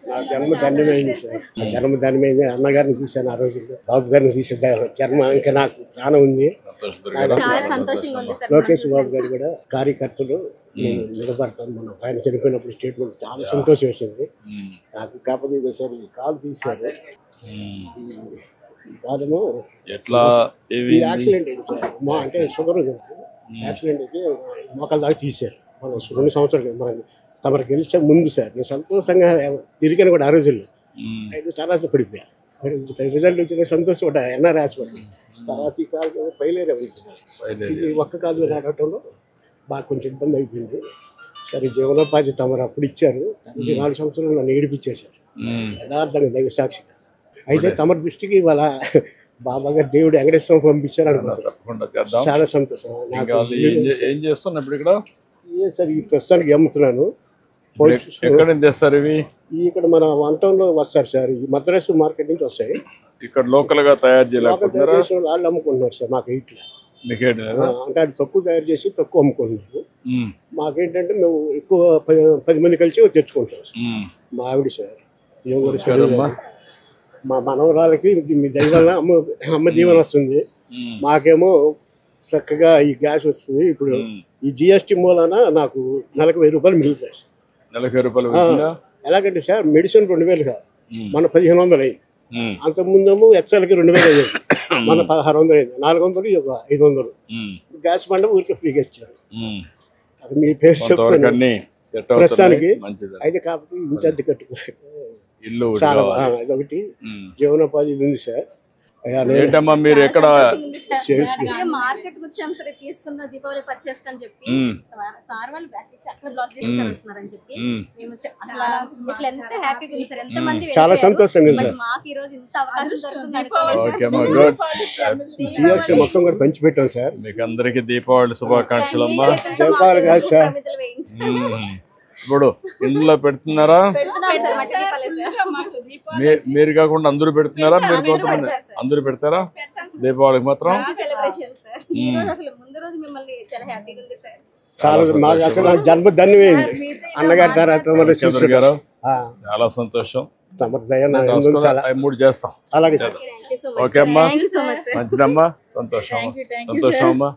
నా జన్మ ధన్యమైంది సార్. నా జన్మ ధన్యమైంది. అన్నగారిని చూశాను ఆ రోజుల్లో, బాబు గారిని చూసాను. జన్మ ఇంకా నాకు ప్రాణం ఉంది. లోకేష్ బాబు గారు కూడా కార్యకర్తలు నేను నిలబడతాను. మనం ఆయన చనిపోయినప్పుడు స్టేట్మెంట్ చాలా సంతోషం వేసింది నాకు. కాకపోతే ఒకసారి కాలు తీశారు. కాదము ఎట్లా యాక్సిడెంట్ అయింది సార్. అంటే షుగర్ యాక్సిడెంట్ అయితే మోకాలు దాకా తీశారు. మనం 2 సంవత్సరాలు మనం తమరు గెలిచే ముందు సార్. నేను సంతోషంగా తిరిగాను కూడా ఆ రోజుల్లో. అయితే తర్వాత పడిపోయా. రిజల్ట్ వచ్చిన సంతోషం కూడా ఎన్ఆర్ హాస్పిటల్. తర్వాత ఈ కాలు పైలేరే ఇది ఒక్క కాలు నడవటంలో బాగా కొంచెం ఇబ్బంది అయిపోయింది. సరే జీవనోపాధి తమరు అప్పుడు ఇచ్చారు. 4 సంవత్సరాలు నన్ను ఏడిపించేశారు యథార్థంగా దైవ సాక్షిగా. అయితే తమ దృష్టికి ఇవాళ బాబా గారు దేవుడు వెంకటేశ్వరం పంపించారు అనుకుంటారు. చాలా సంతోషం. ఏం చేస్తున్నా ఇప్పుడు ఇక్కడ సార్ ఈ ప్రస్తుతానికి అమ్ముతున్నాను. ఎక్కడ తెస్తారు ఇవి? ఇక్కడ మన వంతంలో వస్తారు సార్. ఈ మద్రాసు మార్కెట్ నుంచి వస్తాయి. ఇక్కడ లోకల్ గా తయారు చేయలేకపోతున్నారా? వాళ్ళు అమ్ముకుంటున్నారు సార్. మాకు అంటే అది తక్కువ తయారు చేసి తక్కువ అమ్ముకుంటున్నారు. మాకేంటంటే మేము ఎక్కువ 10 మంది కలిసి తెచ్చుకుంటాం. మా ఆవిడ సార్ మా మనవరాలకి మీ దైవాల అమ్మ దీవెన వస్తుంది. మాకేమో చక్కగా ఈ గ్యాస్ వస్తుంది. ఇప్పుడు ఈ జిఎస్టీ మూలాన నాకు నెలకు 1000 రూపాయలు మిగులుతాయి. ఎలాగంటే సార్ మెడిసిన్ 2000 కాదు, మన 1500 అయ్యింది. అంతకుముందేమో హెచ్ఎల్కి 2000 అయ్యేది, మన 1600 అయింది. 400 500 గ్యాస్ బండ ఊరికి ఫ్రీగా ఇచ్చారు. అది మీ పేరు చెప్తాను ప్రస్తుతానికి. అయితే కాకపోతే ఇంటి అద్దె కట్టుకో చాలా అదొకటి జీవనోపాధి ఉంది సార్. ఏంటమ్మా మీరు ఎక్కడ మార్కెట్ వచ్చాం సరే తీసుకుందాం దీపావళి పర్చేస్ అని చెప్పి సార్ వాళ్ళు అక్కడ బ్లాక్ చేస్తారని చెప్పి మేము అసలు ఎంత హ్యాపీగా ఉంది సార్. ఎంత మంది చాలా సంతోషంగా సార్. మాకు ఈ రోజు ఇంత అవకాశం దొరుకుతుంది మొత్తం కూడా పంచి పెట్టాం సార్. మీకు అందరికి దీపావళి శుభాకాంక్షలు అమ్మా. దీపావళి కాదు సార్, ఇప్పుడు ఇంట్లో పెడుతున్నారా? మీరు కాకుండా అందరూ పెడుతున్నారా? మీరు కొంతమంది అందరూ పెడతారా దీపావళికి మాత్రం? చాలా అసలు జన్మ ధన్యమైంది అన్నగారి తర్వాత గారు. చాలా సంతోషం. 3 చేస్తాం. అలాగే సార్. ఓకే అమ్మా, మంచిదమ్మా. సంతోషం అమ్మా.